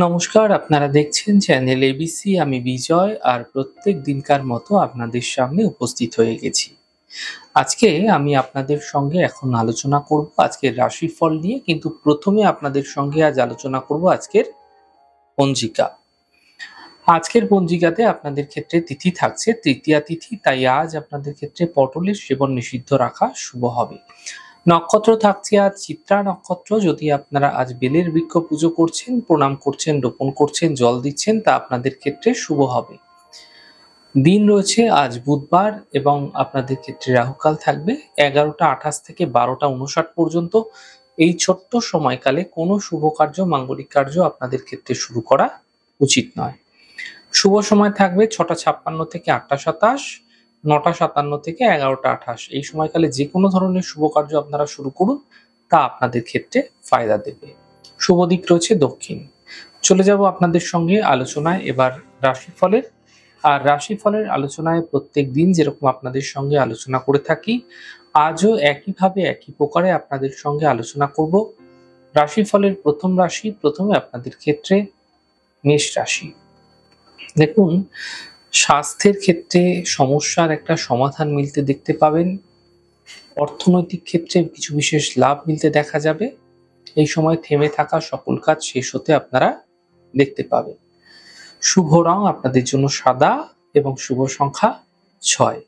নমস্কার, আপনারা দেখছেন চ্যানেল এবিসি। আমি বিজয় আর প্রত্যেক দিনকার মতো আপনাদের সামনে উপস্থিত হয়ে গেছি। আজকে আমি আপনাদের সঙ্গে এখন আলোচনা করব আজকের রাশিফল নিয়ে, কিন্তু প্রথমে আপনাদের সঙ্গে আজ আলোচনা করব আজকের পঞ্জিকা। আজকের পঞ্জিকাতে আপনাদের ক্ষেত্রে তিথি থাকছে তৃতীয়া তিথি, তাই আজ আপনাদের ক্ষেত্রে পটলের সেবন নিষিদ্ধ রাখা শুভ হবে। নক্ষত্র থাকছে আজ চিত্রা নক্ষত্র। যদি আপনারা আজ বেলের বৃক্ষ পুজো করছেন, প্রণাম করছেন, রোপণ করছেন, জল দিচ্ছেন, তা আপনাদের ক্ষেত্রে শুভ হবে। দিন রয়েছে আজ বুধবার এবং আপনাদের ক্ষেত্রে রাহুকাল থাকবে 11টা 28 থেকে 12টা 59 পর্যন্ত। এই ছোট্ট সময়কালে কোনো শুভ কার্য, মাঙ্গলিক কার্য আপনাদের ক্ষেত্রে শুরু করা উচিত নয়। শুভ সময় থাকবে 6টা 56 থেকে 8টা 27, 9টা 57 থেকে 11টা 28। এই সময়কালে যে কোনো ধরনের শুভ কার্য আপনারা শুরু করুন, তা আপনাদের ক্ষেত্রে ফায়দা দেবে। শুভ দিক রয়েছে দক্ষিণ। চলে যাব আপনাদের সঙ্গে আলোচনায় এবার রাশিফলের। আর রাশিফলের আলোচনায় প্রত্যেক দিন যেরকম আপনাদের সঙ্গে আলোচনা করে থাকি, আজও একইভাবে একই প্রকারে আপনাদের সঙ্গে আলোচনা করব। রাশিফলের প্রথম রাশি, প্রথমে আপনাদের ক্ষেত্রে মেষ রাশি। দেখুন, স্বাস্থ্যের ক্ষেত্রে সমস্যার একটা সমাধান মিলতে দেখতে পাবেন। অর্থনৈতিক ক্ষেত্রে কিছু বিশেষ লাভ মিলতে দেখা যাবে। এই সময় থেমে থাকা সকল কাজ শেষ হতে আপনারা দেখতে পাবেন। শুভ রং আপনাদের জন্য সাদা এবং শুভ সংখ্যা 6।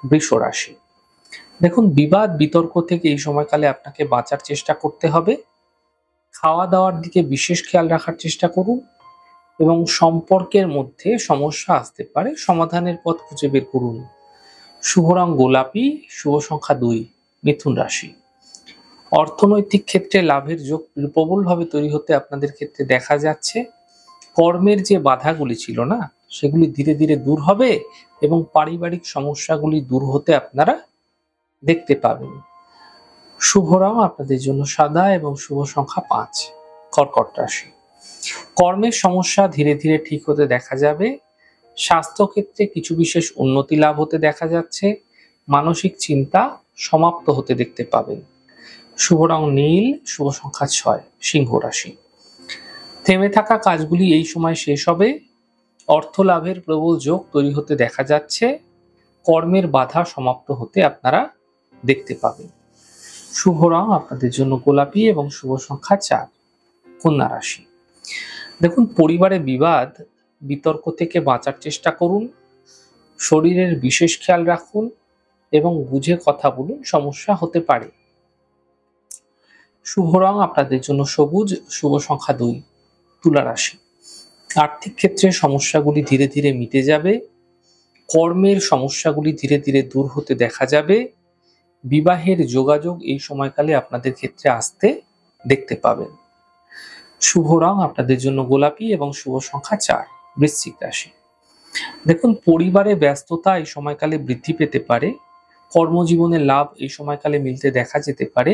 বৃষ রাশি। দেখুন, বিবাদ বিতর্ক থেকে এই সময়কালে আপনাকে বাঁচার চেষ্টা করতে হবে। খাওয়া দাওয়ার দিকে বিশেষ খেয়াল রাখার চেষ্টা করুন এবং সম্পর্কের মধ্যে সমস্যা আসতে পারে, সমাধানের পথ খুঁজে বের করুন। শুভ রং গোলাপি, শুভ সংখ্যা 2। মিথুন রাশি। অর্থনৈতিক ক্ষেত্রে লাভের যোগ প্রবলভাবে তৈরি হতে আপনাদের ক্ষেত্রে দেখা যাচ্ছে। কর্মের যে বাধাগুলি ছিল না, সেগুলি ধীরে ধীরে দূর হবে এবং পারিবারিক সমস্যাগুলি দূর হতে আপনারা দেখতে পাবেন। শুভ রং আপনাদের জন্য সাদা এবং শুভ সংখ্যা 5। কর্কট রাশি। কর্মের সমস্যা ধীরে ধীরে ঠিক হতে দেখা যাবে। স্বাস্থ্যক্ষেত্রে কিছু বিশেষ উন্নতি লাভ হতে দেখা যাচ্ছে। মানসিক চিন্তা সমাপ্ত হতে দেখতে পাবেন। শুভ রং নীল, শুভ সংখ্যা 6। সিংহ রাশি। থেমে থাকা কাজগুলি এই সময় শেষ হবে। অর্থ লাভের প্রবল যোগ তৈরি হতে দেখা যাচ্ছে। কর্মের বাধা সমাপ্ত হতে আপনারা দেখতে পাবেন। শুভ রং আপনাদের জন্য গোলাপি এবং শুভ সংখ্যা 4। কন্যা রাশি। দেখুন, পরিবারে বিবাদ বিতর্ক থেকে বাঁচার চেষ্টা করুন। শরীরের বিশেষ খেয়াল রাখুন এবং বুঝে কথা বলুন, সমস্যা হতে পারে। শুভ রং আপনাদের জন্য সবুজ, শুভ সংখ্যা 2। তুলা রাশি। আর্থিক ক্ষেত্রে সমস্যাগুলি ধীরে ধীরে মিটে যাবে। কর্মের সমস্যাগুলি ধীরে ধীরে দূর হতে দেখা যাবে। বিবাহের যোগাযোগ এই সময়কালে আপনাদের ক্ষেত্রে আসতে দেখতে পাবেন। শুভ রং আপনাদের জন্য গোলাপি এবং শুভ সংখ্যা 4। বৃশ্চিক রাশি। দেখুন, পরিবারে ব্যস্ততা এই সময়কালে বৃদ্ধি পেতে পারে। কর্মজীবনে লাভ এই সময়কালে মিলতে দেখা যেতে পারে।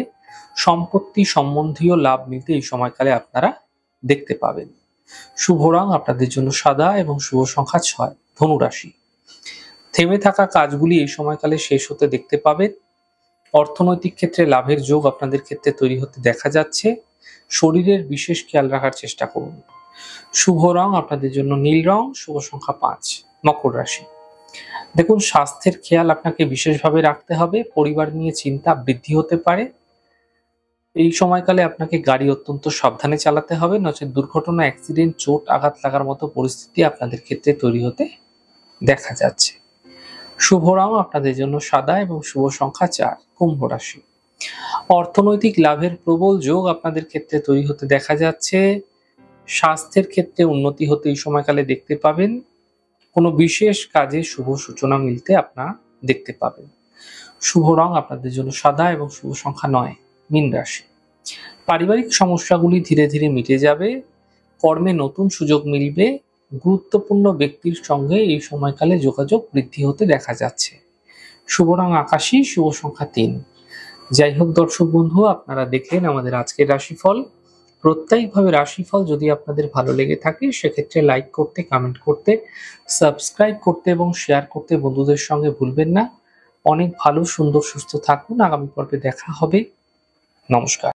সম্পত্তি সম্বন্ধীয় লাভ মিলতে এই সময়কালে আপনারা দেখতে পাবেন। শুভ রং আপনাদের জন্য সাদা এবং শুভ সংখ্যা 6। ধনু রাশি। থেমে থাকা কাজগুলি এই সময়কালে শেষ হতে দেখতে পাবেন। অর্থনৈতিক ক্ষেত্রে লাভের যোগ আপনাদের ক্ষেত্রে তৈরি হতে দেখা যাচ্ছে। শরীরের বিশেষ খেয়াল রাখার চেষ্টা করুন। শুভ রং আপনাদের জন্য নীল রং, শুভ সংখ্যা 5। মকর রাশি। দেখুন, স্বাস্থ্যের খেয়াল আপনাকে বিশেষভাবে রাখতে হবে। পরিবার নিয়ে চিন্তা বৃদ্ধি হতে পারে। এই সময়কালে আপনাকে গাড়ি অত্যন্ত সাবধানে চালাতে হবে, নচেৎ দুর্ঘটনা, অ্যাক্সিডেন্ট, চোট আঘাত লাগার মতো পরিস্থিতি আপনাদের ক্ষেত্রে তৈরি হতে দেখা যাচ্ছে। শুভ রং আপনাদের জন্য সাদা এবং শুভ সংখ্যা 4। কুম্ভ রাশি। অর্থনৈতিক লাভের প্রবল যোগ আপনাদের ক্ষেত্রে তৈরি হতে দেখা যাচ্ছে। স্বাস্থ্যের ক্ষেত্রে উন্নতি হতে এই সময়কালে দেখতে পাবেন। কোনো বিশেষ কাজে শুভ সূচনা মিলতে আপনারা দেখতে পাবেন। শুভ রং আপনাদের জন্য সাদা এবং শুভ সংখ্যা 9। মীন রাশি। পারিবারিক সমস্যাগুলি ধীরে ধীরে মিটে যাবে। কর্মে নতুন সুযোগ মিলবে। গুরুত্বপূর্ণ ব্যক্তির সঙ্গে এই সময়কালে যোগাযোগ বৃদ্ধি হতে দেখা যাচ্ছে। শুভ রং আকাশী, শুভ সংখ্যা 3। যাই হোক দর্শক বন্ধু, আপনারা দেখলেন আমাদের আজকের রাশিফল। প্রত্যেকভাবে রাশিফল যদি আপনাদের ভালো লেগে থাকে, সেক্ষেত্রে লাইক করতে, কমেন্ট করতে, সাবস্ক্রাইব করতে এবং শেয়ার করতে বন্ধুদের সঙ্গে ভুলবেন না। অনেক ভালো, সুন্দর, সুস্থ থাকুন। আগামী পর্বে দেখা হবে। নমস্কার।